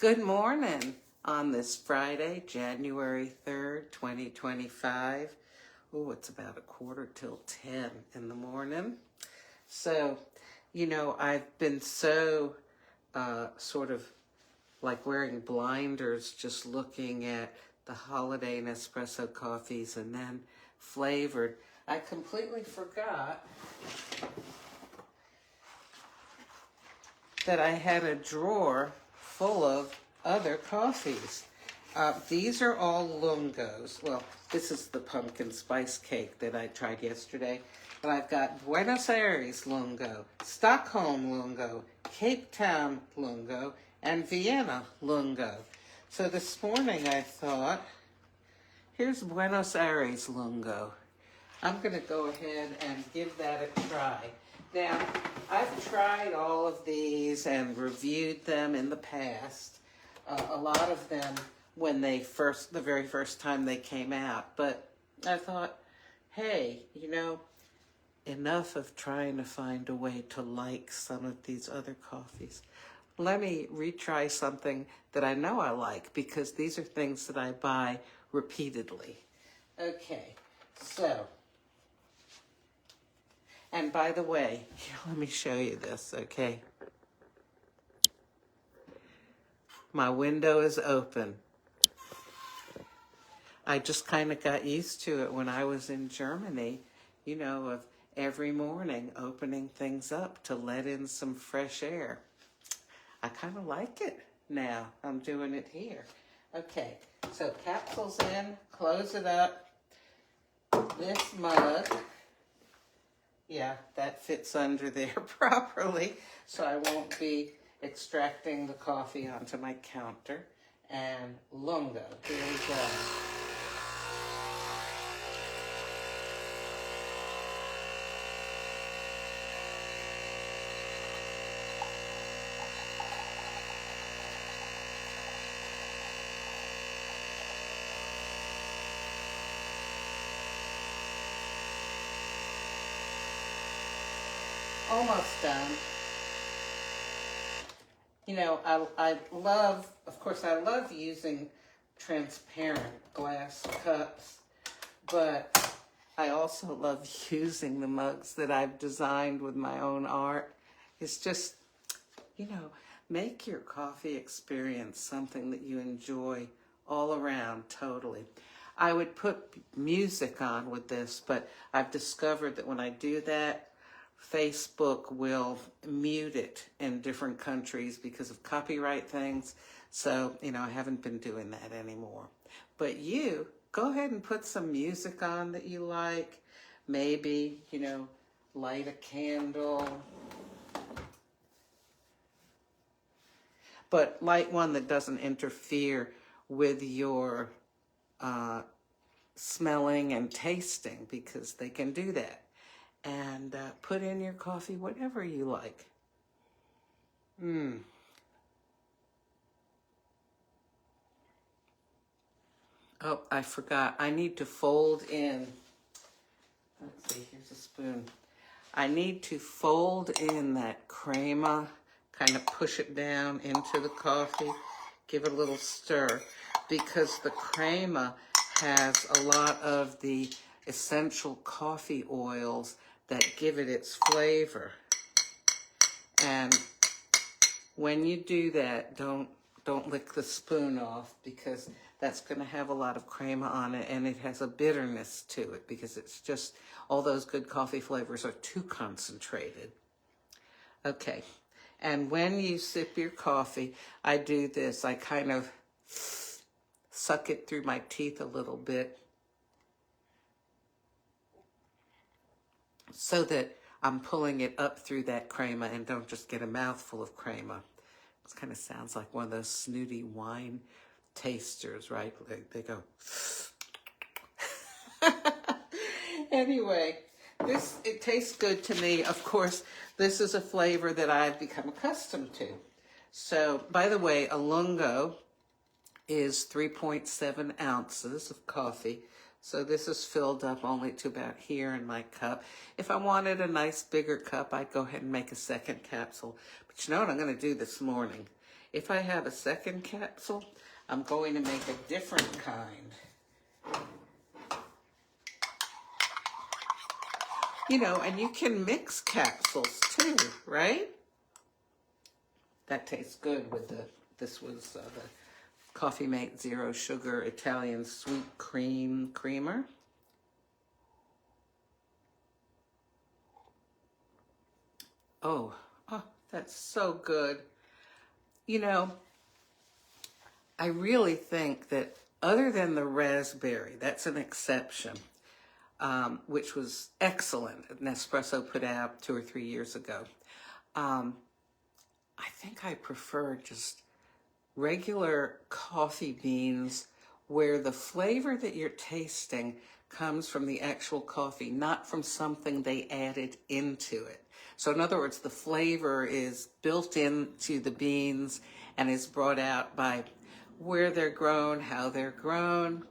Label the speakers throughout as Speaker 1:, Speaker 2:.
Speaker 1: Good morning on this Friday, January 3rd, 2025. Oh, it's about 9:45 in the morning. So, I've been so sort of like wearing blinders just looking at the holiday Nespresso coffees and then flavored. I completely forgot that I had a drawer full of other coffees. These are all Lungos. Well, this is the pumpkin spice cake that I tried yesterday. But I've got Buenos Aires Lungo, Stockholm Lungo, Cape Town Lungo, and Vienna Lungo. So this morning I thought, here's Buenos Aires Lungo. I'm going to go ahead and give that a try. Now, I've tried all of these and reviewed them in the past. A lot of them when the very first time they came out. But I thought, hey, enough of trying to find a way to like some of these other coffees. Let me retry something that I know I like because these are things that I buy repeatedly. Okay, so... And by the way, here, let me show you this, okay? My window is open. I just kind of got used to it when I was in Germany, of every morning opening things up to let in some fresh air. I kind of like it now. I'm doing it here. Okay, so capsules in, close it up. This mug. Yeah, that fits under there properly, so I won't be extracting the coffee onto my counter. And Lungo, here we go. Almost done. I love using transparent glass cups, but I also love using the mugs that I've designed with my own art. It's just, make your coffee experience something that you enjoy all around totally. I would put music on with this, but I've discovered that when I do that, Facebook will mute it in different countries because of copyright things. So, I haven't been doing that anymore. But you, go ahead and put some music on that you like. Maybe, light a candle. But light one that doesn't interfere with your smelling and tasting, because they can do that. And put in your coffee whatever you like. Oh, I forgot. I need to fold in. Let's see, here's a spoon. I need to fold in that crema, kind of push it down into the coffee, give it a little stir, because the crema has a lot of the essential coffee oils that give it its flavor. And when you do that, don't lick the spoon off, because that's going to have a lot of crema on it, and it has a bitterness to it because it's just all those good coffee flavors are too concentrated. Okay, and when you sip your coffee, I do this. I kind of suck it through my teeth a little bit, so that I'm pulling it up through that crema and don't just get a mouthful of crema. It kind of sounds like one of those snooty wine tasters, right? They go. Anyway, it tastes good to me. Of course, this is a flavor that I've become accustomed to. So, by the way, a Lungo is 3.7 ounces of coffee. So this is filled up only to about here in my cup. If I wanted a nice bigger cup, I'd go ahead and make a second capsule. But you know what I'm going to do this morning If I have a second capsule, I'm going to make a different kind. You know, and you can mix capsules too, right? That tastes good with this was the Coffee Mate Zero Sugar Italian Sweet Cream Creamer. Oh, that's so good. You know, I really think that other than the raspberry, that's an exception, which was excellent. Nespresso put out 2 or 3 years ago. I think I prefer just regular coffee beans where the flavor that you're tasting comes from the actual coffee, not from something they added into it. So in other words, the flavor is built into the beans and is brought out by where they're grown, how they're grown.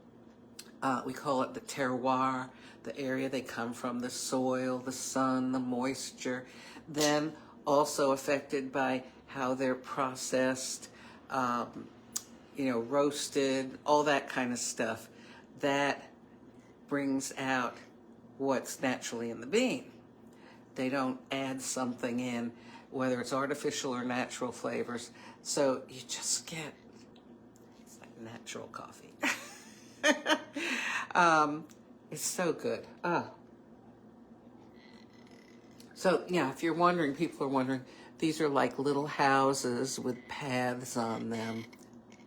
Speaker 1: We call it the terroir, the area they come from, the soil, the sun, the moisture. Then also affected by how they're processed, you know, roasted, all that kind of stuff. That brings out what's naturally in the bean. They don't add something in, whether it's artificial or natural flavors. So you just get, it's like natural coffee. It's so good. So yeah, if you're wondering, people are wondering, these are like little houses with paths on them,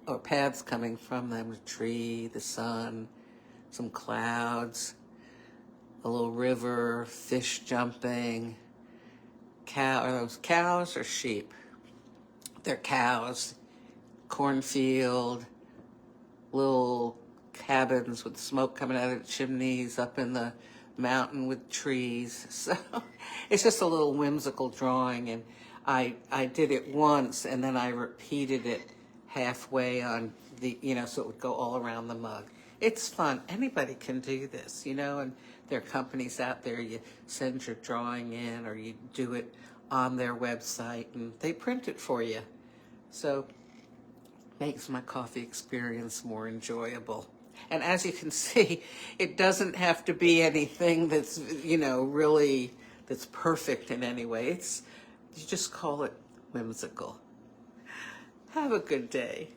Speaker 1: or paths coming from them, a tree, the sun, some clouds, a little river, fish jumping, are those cows or sheep? They're cows, cornfield, little cabins with smoke coming out of the chimneys up in the mountain with trees. So it's just a little whimsical drawing, and I did it once and then I repeated it halfway on the, you know, so it would go all around the mug. It's fun. Anybody can do this, you know, and there are companies out there, you send your drawing in or you do it on their website and they print it for you. So makes my coffee experience more enjoyable. And as you can see, it doesn't have to be anything that's, you know, really, that's perfect in any way. You just call it whimsical. Have a good day.